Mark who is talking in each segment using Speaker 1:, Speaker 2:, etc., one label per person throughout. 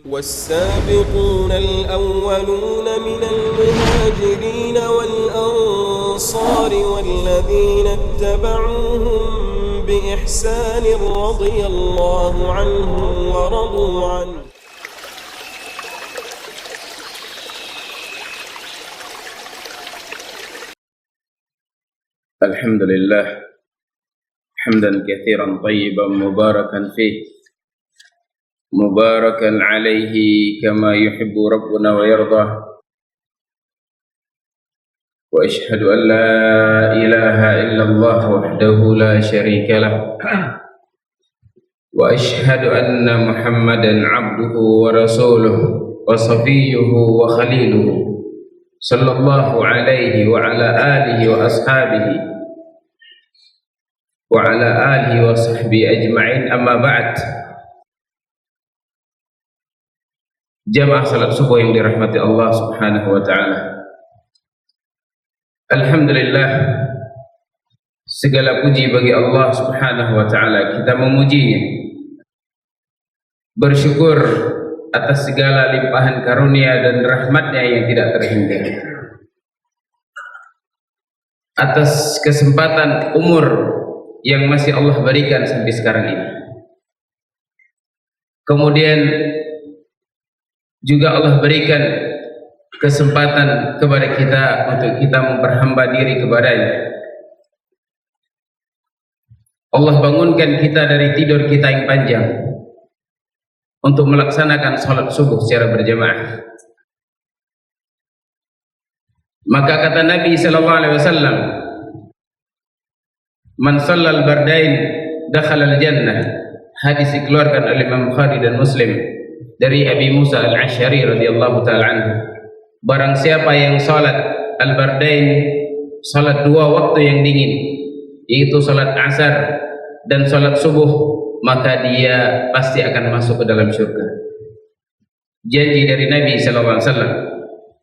Speaker 1: والسابقون الأولون من المهاجرين والأنصار والذين اتبعوهم بإحسان رضي الله عنهم ورضوا عنه.
Speaker 2: الحمد لله حمدا كثيرا طيبا مباركا فيه مباركا عليه كما يحب ربنا ويرضى، وأشهد أن لا إله إلا الله وحده لا شريك له، وأشهد أن محمدا عبده ورسوله وصفيه وخليله صلى الله عليه وعلى آله وأصحابه وعلى آله وصحبه أجمعين. أما بعد. Jamaah salat subuh yang dirahmati Allah Subhanahu wa taala. Alhamdulillah, segala puji bagi Allah Subhanahu wa taala. Kita memujinya, bersyukur atas segala limpahan karunia dan rahmatnya yang tidak terhingga, atas kesempatan umur yang masih Allah berikan sampai sekarang ini. Kemudian juga Allah berikan kesempatan kepada kita untuk kita memperhamba diri kepadanya. Allah bangunkan kita dari tidur kita yang panjang untuk melaksanakan salat subuh secara berjamaah. Maka kata Nabi sallallahu alaihi wasallam, "Man shallal bardain dakhala al-jannah." Hadis dikeluarkan oleh Imam Bukhari dan Muslim dari Abi Musa al-Asy'ari radhiyallahu ta'ala anhu. Barang siapa yang salat al-bardain, salat dua waktu yang dingin, yaitu salat asar dan salat subuh, maka dia pasti akan masuk ke dalam surga. Janji dari Nabi sallallahu alaihi wasallam.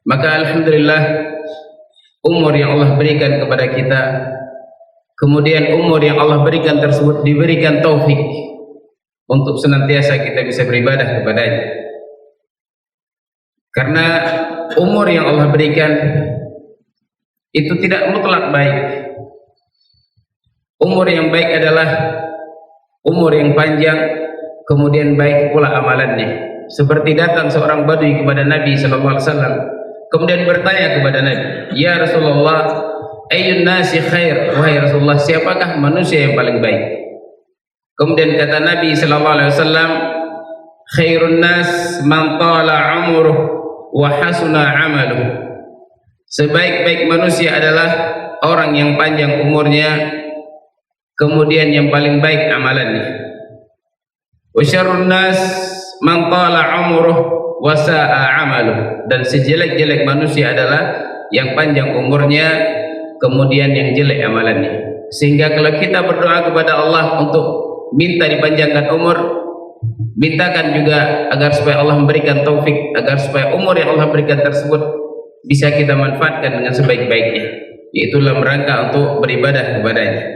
Speaker 2: Maka alhamdulillah, umur yang Allah berikan kepada kita, kemudian umur yang Allah berikan tersebut diberikan taufik untuk senantiasa kita bisa beribadah kepadanya. Karena umur yang Allah berikan itu tidak mutlak baik. Umur yang baik adalah umur yang panjang, kemudian baik pula amalannya. Seperti datang seorang badui kepada Nabi sallallahu alaihi wasallam, kemudian bertanya kepada Nabi, "Ya Rasulullah, ayyun nasi khair?" Wahai Rasulullah, siapakah manusia yang paling baik? Kemudian kata Nabi sallallahu alaihi wasallam, "Khairun nas man tala umruh wa hasuna 'amaluh." Sebaik-baik manusia adalah orang yang panjang umurnya, kemudian yang paling baik amalannya. Wa syarrun nas man tala umruh wa sa'a 'amaluh. Dan sejelek-jelek manusia adalah yang panjang umurnya, kemudian yang jelek amalannya. Sehingga kalau kita berdoa kepada Allah untuk minta dipanjangkan umur, mintakan juga agar supaya Allah memberikan taufik, agar supaya umur yang Allah berikan tersebut bisa kita manfaatkan dengan sebaik-baiknya, yaitu dalam rangka untuk beribadah kepadanya.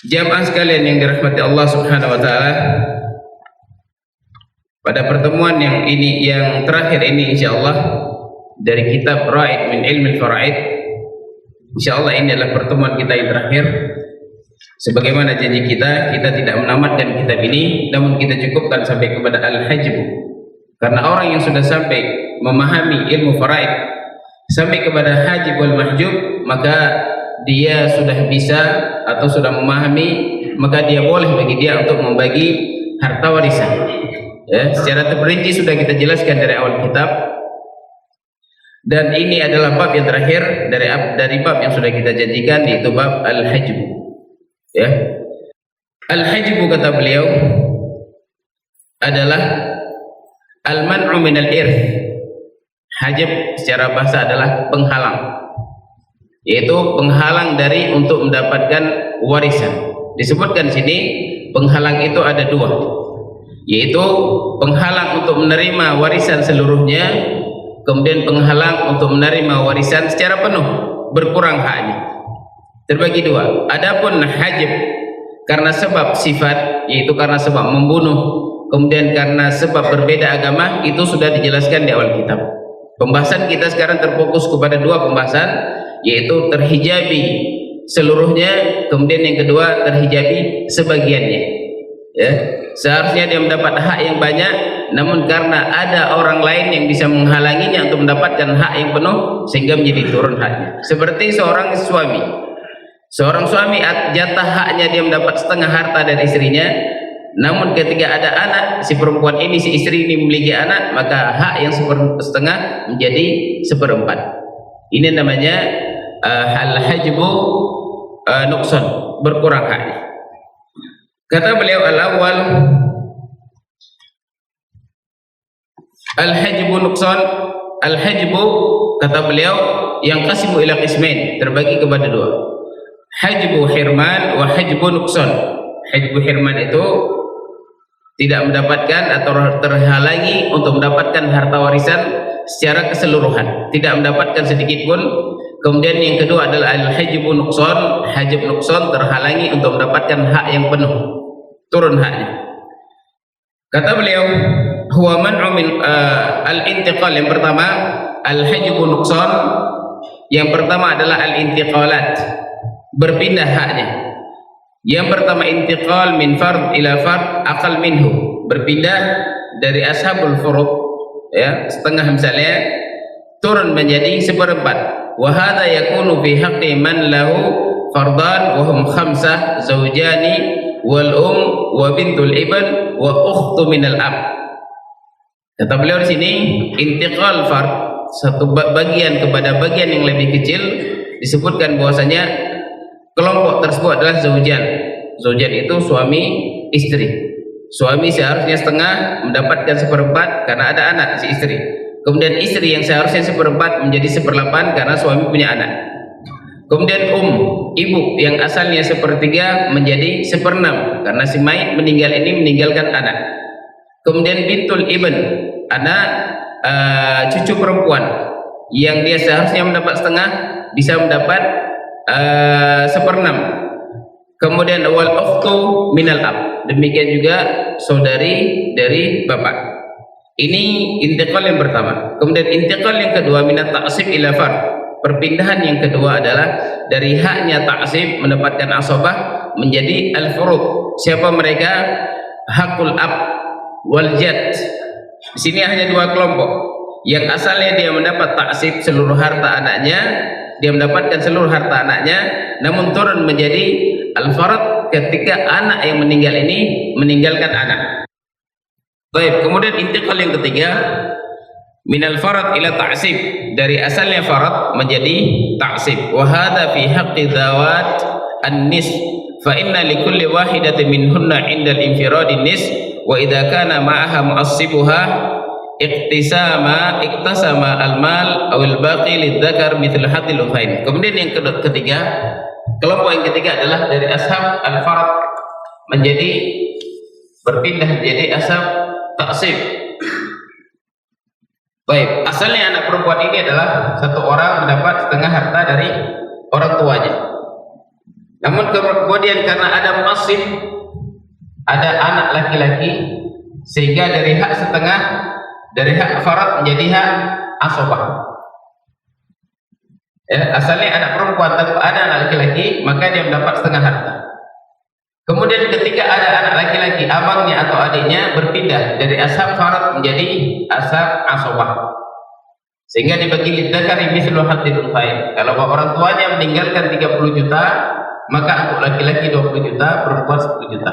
Speaker 2: Jamaah sekalian yang dirahmati Allah Subhanahu wa taala, pada pertemuan yang ini, yang terakhir ini, insyaallah dari kitab Ra'id min Ilmil Fara'id, insyaallah ini adalah pertemuan kita yang terakhir. Sebagaimana janji kita tidak menamatkan kitab ini, namun kita cukupkan sampai kepada al-hajb. Karena orang yang sudah sampai memahami ilmu faraid sampai kepada hajib wal mahjub, maka dia sudah bisa atau sudah memahami, maka dia boleh bagi dia untuk membagi harta warisan. Ya, secara terperinci sudah kita jelaskan dari awal kitab. Dan ini adalah bab yang terakhir dari bab yang sudah kita janjikan, yaitu bab al-hajb. Ya, al-hajbu kata beliau adalah al-man'u minal irth. Hajab secara bahasa adalah penghalang, yaitu penghalang dari untuk mendapatkan warisan. Disebutkan sini penghalang itu ada dua, yaitu penghalang untuk menerima warisan seluruhnya, kemudian penghalang untuk menerima warisan secara penuh, berkurang haknya. Terbagi dua. Adapun hajib karena sebab sifat, yaitu karena sebab membunuh, kemudian karena sebab berbeda agama, itu sudah dijelaskan di awal kitab. Pembahasan kita sekarang terfokus kepada dua pembahasan, yaitu terhijabi seluruhnya, kemudian yang kedua terhijabi sebagiannya. Ya, seharusnya dia mendapat hak yang banyak, namun karena ada orang lain yang bisa menghalanginya untuk mendapatkan hak yang penuh, sehingga menjadi turun haknya. Seperti seorang suami, jatah haknya dia mendapat setengah harta dari istrinya, namun ketika ada anak, si perempuan ini, si istri ini memiliki anak, maka hak yang setengah menjadi seperempat. Ini namanya al-hajbu nuqsan, berkurang haknya. Kata beliau al-awwal, al-hajbu nuqsan, al-hajbu kata beliau yang qasimu ila qismain, terbagi kepada dua. Hajbu hirman wa hajbu nuqsan. Hajbu hirman itu tidak mendapatkan atau terhalangi untuk mendapatkan harta warisan secara keseluruhan, tidak mendapatkan sedikit pun. Kemudian yang kedua adalah al-hajbu nuqsan, hajb nuqsan, terhalangi untuk mendapatkan hak yang penuh, turun haknya. Kata beliau, huwa man'u min al-intiqal. Yang pertama al-hajbu nuqsan, yang pertama adalah al-intiqalat, berpindah haknya. Yang pertama intiqal min fard ila fard aqal minhu, berpindah dari ashabul furud, ya, setengah misalnya, turun menjadi seperempat. Wa hadza yakunu fi haqqi man lahu fardan wa hum khamsah, zaujani wal wa bintul ibn wa ukhtu minal ab. Kata beliau di sini, intiqal fard, satu bagian kepada bagian yang lebih kecil, disebutkan bahwasanya kelompok tersebut adalah zaujan. Zaujan itu suami istri. Suami seharusnya setengah, mendapatkan seperempat karena ada anak si istri. Kemudian istri yang seharusnya seperempat menjadi seperlapan karena suami punya anak. Kemudian ibu yang asalnya sepertiga menjadi seperenam karena si mayit meninggal ini meninggalkan anak. Kemudian bintul ibn, anak cucu perempuan yang dia seharusnya mendapat setengah, bisa mendapat seperenam. Kemudian wal ukhtu minal ab, demikian juga saudari dari bapak. Ini intiqal yang pertama. Kemudian intiqal yang kedua minat ta'sib ila fard, perpindahan yang kedua adalah dari haknya ta'sib mendapatkan asabah menjadi al-furud. Siapa mereka? Hakul ab wal jad. Di sini hanya dua kelompok. Yang asalnya dia mendapat ta'sib seluruh harta anaknya, dia mendapatkan seluruh harta anaknya, namun turun menjadi al-farad ketika anak yang meninggal ini meninggalkan anak. Baik, kemudian intiqal yang ketiga minal farad ila ta'sib, dari asalnya farad menjadi ta'sib. Wa hadha fi haqqi dzawat an-nis, fa inna likulli wahidatin minhunna 'inda al-infiradi nis, wa idza kana ma'aha mu'assibuha iktasama al-mal aw al-baqi lidzakar mithlu hadhil unthayain. Kemudian yang ketiga, kelompok yang ketiga adalah dari ashab al-farad menjadi berpindah menjadi ashab ta'sib. Baik, asalnya anak perempuan ini adalah satu orang mendapat setengah harta dari orang tuanya. Namun kemudian karena ada mu'assib, ada anak laki-laki, sehingga dari hak setengah, dari hak farad menjadi hak asabah. Ya, asalnya anak perempuan tanpa ada anak laki-laki, maka dia mendapat setengah harta. Kemudian ketika ada anak laki-laki, abangnya atau adiknya berpindah dari ashab farad menjadi ashab asabah, sehingga dibagi lidzakari mithlu hadhil unthayain. Kalau orang tuanya meninggalkan 30 juta, maka untuk laki-laki 20 juta, perempuan 10 juta.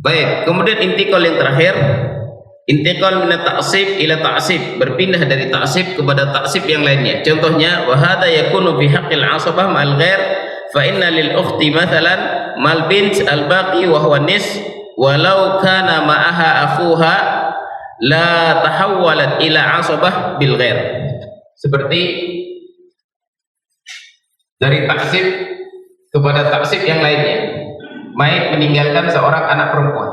Speaker 2: Baik, kemudian intiqal yang terakhir, intiqal min ta'sib ila ta'sib, berpindah dari ta'sib kepada ta'sib yang lainnya. Contohnya, wa hadza yakunu fi haqqil asabah ma'al ghair, fa inna lil ukhti mathalan mal bint al baqi wa huwa nis, walau kana ma'aha akhuha la tahawwalat ila asabah bil ghair. Seperti dari ta'sib kepada ta'sib yang lainnya. Mayit meninggalkan seorang anak perempuan,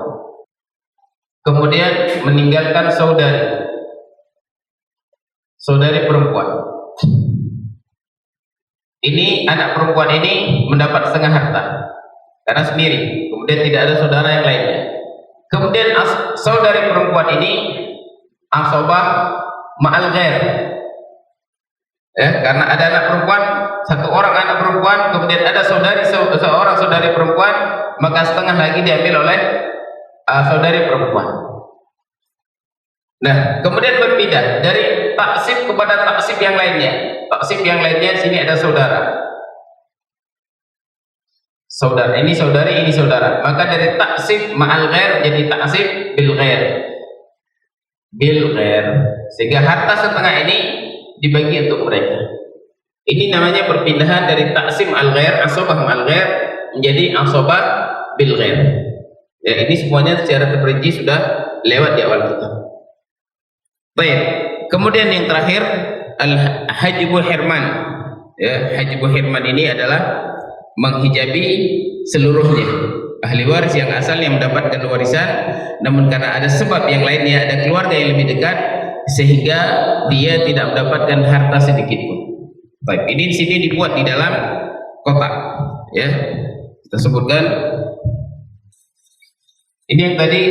Speaker 2: kemudian meninggalkan saudari perempuan. Ini anak perempuan ini mendapat setengah harta, karena sendiri. Kemudian tidak ada saudara yang lainnya. Kemudian saudari perempuan ini asobah ma'al ghair. Ya, karena ada anak perempuan, satu orang anak perempuan, kemudian ada seorang saudari perempuan, maka setengah lagi diambil oleh saudari perempuan. Nah, kemudian berpindah dari taksib kepada taksib yang lainnya. Taksib yang lainnya sini ada saudara. Saudara, ini saudari, ini saudara. Maka dari taksib ma'al ghair jadi taksib bil ghair. Bil ghair. Sehingga harta setengah ini dibagi untuk mereka. Ini namanya perpindahan dari taksim al-ghair, asobah al-ghair menjadi asobah bil ghair. Ya, ini semuanya secara terperinci sudah lewat di awal kitab. Baik. Kemudian yang terakhir al-hajbu hirman. Ya, hajbu hirman ini adalah menghijabi seluruhnya. Ahli waris yang asalnya mendapatkan warisan, namun karena ada sebab yang lainnya, ada keluarga yang lebih dekat, sehingga dia tidak mendapatkan harta sedikit pun. Baik, ini di sini dibuat di dalam kotak, ya. Kita sebutkan. Ini yang tadi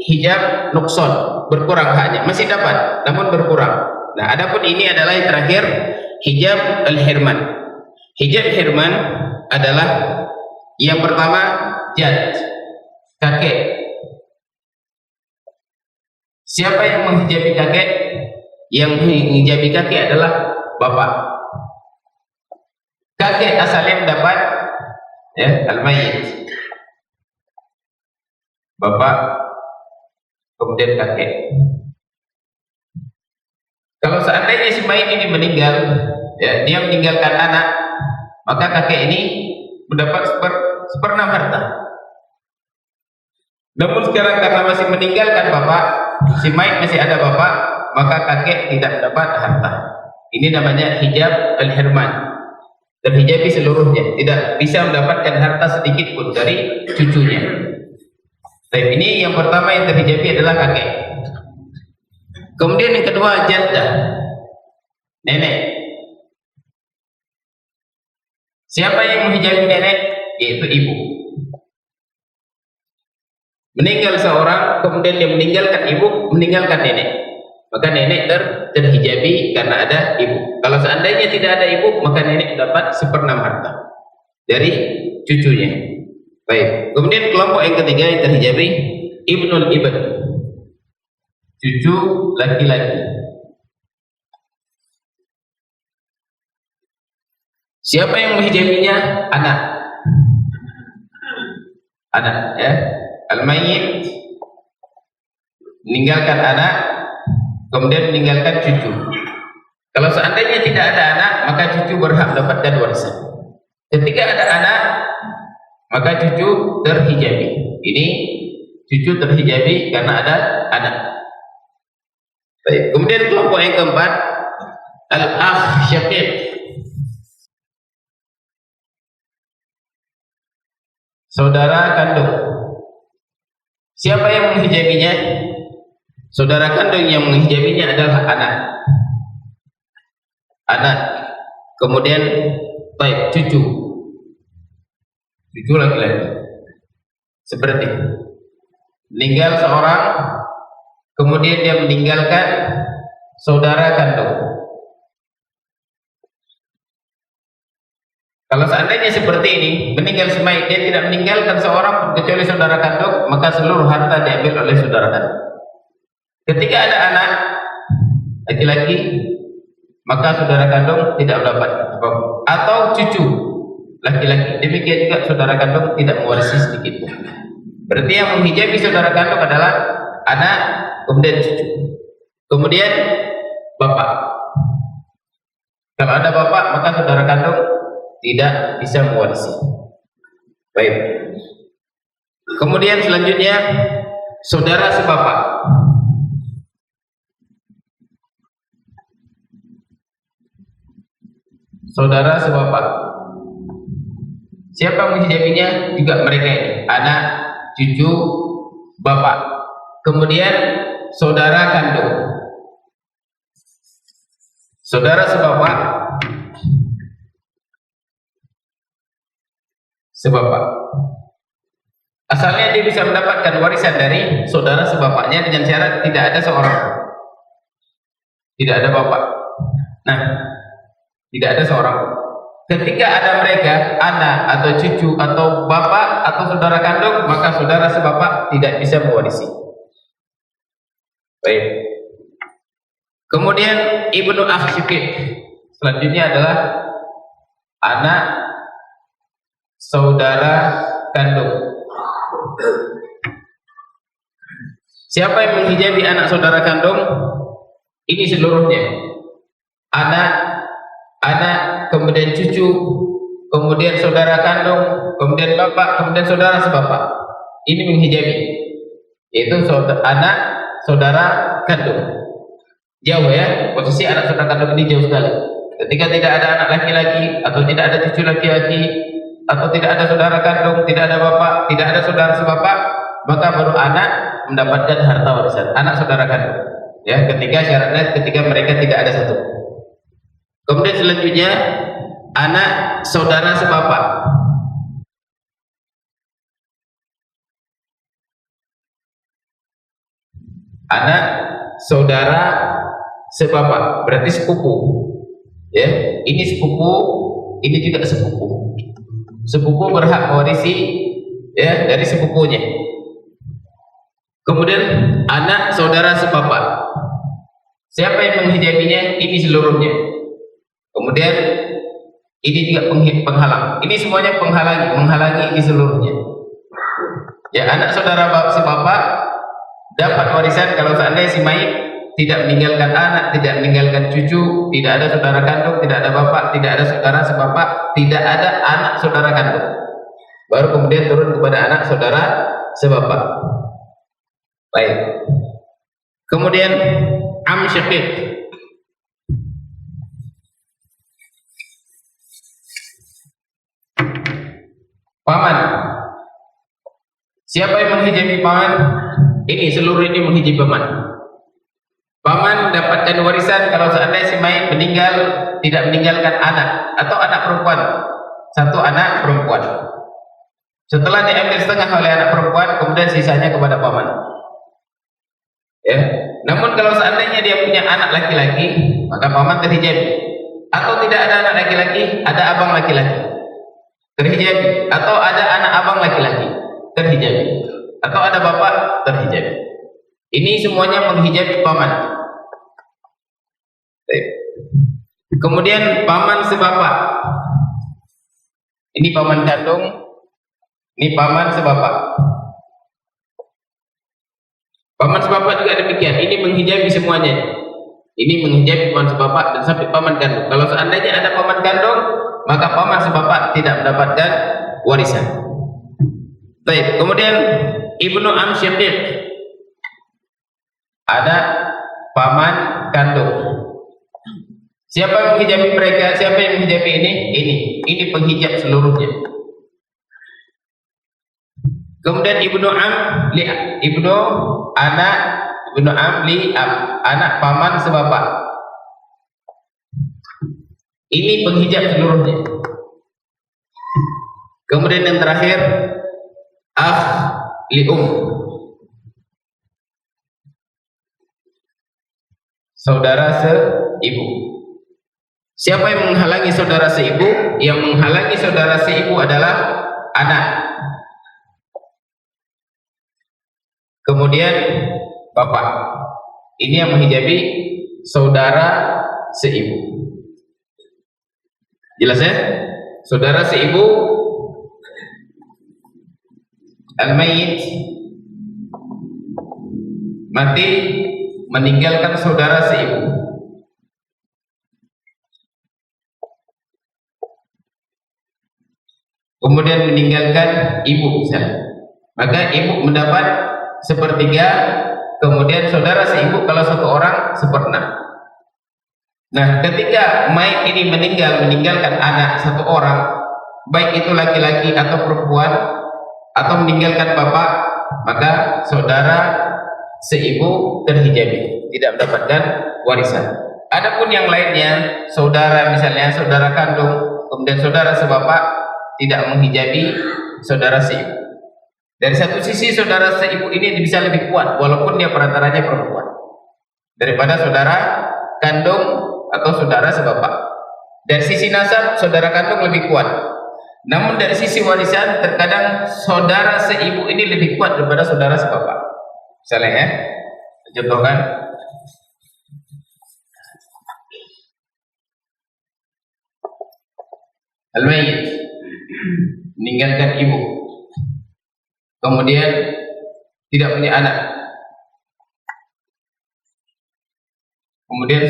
Speaker 2: hijab nukson, berkurang haknya, masih dapat, namun berkurang. Nah, adapun ini adalah yang terakhir, hijab al-hirman. Hijab hirman adalah yang pertama jad, kakek. Siapa yang menghijabi kakek? Yang menghijabi kakek adalah bapak. Kakek asalnya mendapat ya al-mayyit. Bapak kemudian kakek. Kalau seandainya si mayit ini meninggal, ya, dia meninggalkan anak, maka kakek ini mendapat seperenam harta. Namun sekarang karena masih meninggalkan bapak, si mayit masih ada bapak, maka kakek tidak dapat harta. Ini namanya hijab al-hirman. Terhijabi seluruhnya, tidak bisa mendapatkan harta sedikit pun dari cucunya. Tapi ini yang pertama yang terhijabi adalah kakek. Kemudian yang kedua jaddah, nenek. Siapa yang menghijabi nenek? Yaitu ibu. Meninggal seorang, kemudian dia meninggalkan ibu, meninggalkan nenek, maka nenek terhijabi karena ada ibu. Kalau seandainya tidak ada ibu, maka nenek dapat seperenam harta dari cucunya. Baik. Kemudian kelompok yang ketiga yang terhijabi ibnul ibn, cucu laki-laki. Siapa yang menghijabinya? Anak. Anak, ya. Al-mayyit meninggalkan anak, kemudian meninggalkan cucu. Kalau seandainya tidak ada anak, maka cucu berhak mendapatkan warisan. Ketika ada anak, maka cucu terhijabi. Ini cucu terhijabi karena ada anak. Baik. Kemudian kelompok yang keempat, al-akh syaqiq, saudara kandung. Siapa yang menghijabinya? Saudara kandung yang menghijabinya adalah anak. Anak. Kemudian baik, cucu. Cucu laki-laki. Seperti meninggal seorang, kemudian dia meninggalkan saudara kandung. Kalau seandainya seperti ini, meninggal semai, dia tidak meninggalkan seorang kecuali saudara kandung, maka seluruh harta diambil oleh saudara kandung. Ketika ada anak laki-laki, maka saudara kandung tidak mendapat apa-apa. Atau cucu laki-laki, demikian juga saudara kandung tidak mewarisi sedikit pun. Berarti yang menghijabi saudara kandung adalah anak, kemudian cucu, kemudian bapak. Kalau ada bapak, maka saudara kandung tidak bisa mewarisi. Baik. Kemudian selanjutnya saudara sebapak. Saudara sebapak. Siapa menghijabinya? Juga mereka ini, anak, cucu, bapak. Kemudian saudara kandung. Saudara sebapak, sebapak. Asalnya dia bisa mendapatkan warisan dari saudara sebapaknya dengan syarat tidak ada seorang, tidak ada bapak. Nah, tidak ada seorang. Ketika ada mereka, anak atau cucu atau bapak atau saudara kandung, maka saudara sebapak tidak bisa mewarisi. Baik. Kemudian ibnu akh syiqqiq. Selanjutnya adalah anak saudara kandung. Siapa yang menghijabi anak saudara kandung? Ini seluruhnya. Anak, kemudian cucu, kemudian saudara kandung, kemudian bapak, kemudian saudara sebapak. Ini menghijabi. Yaitu anak saudara kandung. Jauh ya, posisi anak saudara kandung ini jauh sekali. Ketika tidak ada anak laki-laki atau tidak ada cucu laki-laki atau tidak ada saudara kandung, tidak ada bapak, tidak ada saudara sebapak, maka baru anak mendapatkan harta warisan, anak saudara kandung. Ya, ketika syaratnya ketika mereka tidak ada satu. Kemudian selanjutnya anak saudara sebapak. Anak saudara sebapak berarti sepupu. Ya, ini sepupu, ini juga sepupu. Sepupu berhak mewarisi ya dari sepupunya. Kemudian anak saudara sebapak. Siapa yang menghijabinya? Ini seluruhnya. Kemudian ini juga penghalang. Ini semuanya menghalangi ini seluruhnya. Ya, anak saudara sebapak dapat warisan kalau seandainya si mayit tidak meninggalkan anak, tidak meninggalkan cucu, tidak ada saudara kandung, tidak ada bapak, tidak ada saudara sebapak, tidak ada anak saudara kandung. Baru kemudian turun kepada anak saudara sebapak. Baik. Kemudian am syiqqiq. Paman. Siapa yang menghijabi paman? Ini seluruh ini menghijabi paman. Paman mendapatkan warisan kalau seandainya si mayit meninggal tidak meninggalkan anak atau anak perempuan, satu anak perempuan. Setelah diambil setengah oleh anak perempuan, kemudian sisanya kepada paman. Ya. Namun kalau seandainya dia punya anak laki-laki, maka paman terhijabi. Atau tidak ada anak laki-laki, ada abang laki-laki, terhijabi. Atau ada anak abang laki-laki, terhijabi. Atau ada bapak, terhijabi. Ini semuanya menghijabi paman. Kemudian paman sebapak. Ini paman kandung, ini paman sebapak. Paman sebapak juga demikian. Ini menghijabi semuanya. Ini menghijabi paman sebapak dan sampai paman kandung. Kalau seandainya ada paman kandung, maka paman sebapak tidak mendapatkan warisan. Baik. Kemudian ibnu am syiqqiq. Ada paman kandung. Siapa yang menghijabi mereka? Siapa yang menghijabi ini? Ini penghijab seluruhnya. Kemudian ibnu am li ibnu am li am, anak paman sebapak. Ini penghijab seluruhnya. Kemudian yang terakhir akh li saudara seibu. Siapa yang menghalangi saudara seibu? Yang menghalangi saudara seibu adalah anak. Kemudian bapak. Ini yang menghijabi saudara seibu. Jelas ya? Saudara seibu al-mayyit mati meninggalkan saudara seibu. Kemudian meninggalkan ibu misalnya, maka ibu mendapat sepertiga, kemudian saudara seibu kalau satu orang seperenam. Nah, ketika mayit ini meninggalkan anak satu orang, baik itu laki-laki atau perempuan, atau meninggalkan bapak, maka saudara seibu terhijabi, tidak mendapatkan warisan. Adapun yang lainnya, saudara misalnya saudara kandung, kemudian saudara sebapak, tidak menghijabi saudara seibu. Dari satu sisi saudara seibu ini bisa lebih kuat walaupun dia perantaranya perempuan daripada saudara kandung atau saudara sebapak. Dari sisi nasab saudara kandung lebih kuat. Namun dari sisi warisan terkadang saudara seibu ini lebih kuat daripada saudara sebapak. Misalnya ya, contohkan al-mayyit meninggalkan ibu, kemudian tidak punya anak, kemudian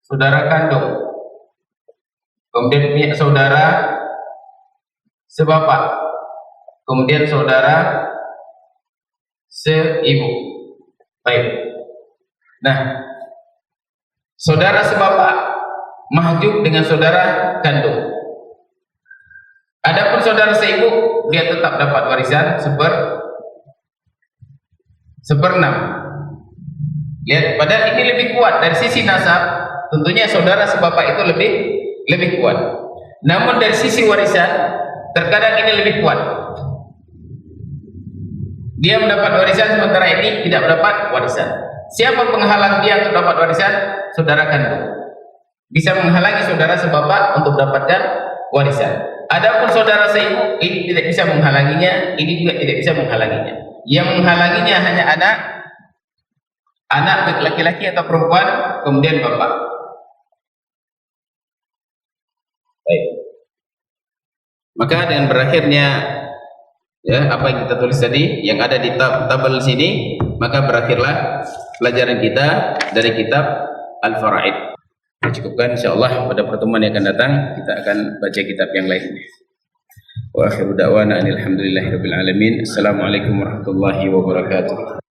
Speaker 2: saudara kandung, kemudian punya saudara sebapak, kemudian saudara seibu. Baik. Nah, saudara sebapak mahjub dengan saudara kandung. Adapun saudara seibu, dia tetap dapat warisan seperenam. Lihat, padahal ini lebih kuat dari sisi nasab. Tentunya saudara sebapak itu lebih kuat. Namun dari sisi warisan, terkadang ini lebih kuat. Dia mendapat warisan sementara ini tidak mendapat warisan. Siapa penghalang dia untuk dapat warisan? Saudara kandung. Bisa menghalangi saudara sebapak untuk mendapatkan warisan. Adapun saudara seibu ini tidak bisa menghalanginya, ini juga tidak bisa menghalanginya. Yang menghalanginya hanya anak laki-laki atau perempuan, kemudian bapak. Baik. Maka dengan berakhirnya ya apa yang kita tulis tadi yang ada di tabel sini, maka berakhirlah pelajaran kita dari kitab Al-Faraid. Kita cukupkan, insyaallah pada pertemuan yang akan datang kita akan baca kitab yang lain. Wa akhiru da'wana alhamdulillahirabbil alamin. Assalamualaikum warahmatullahi wabarakatuh.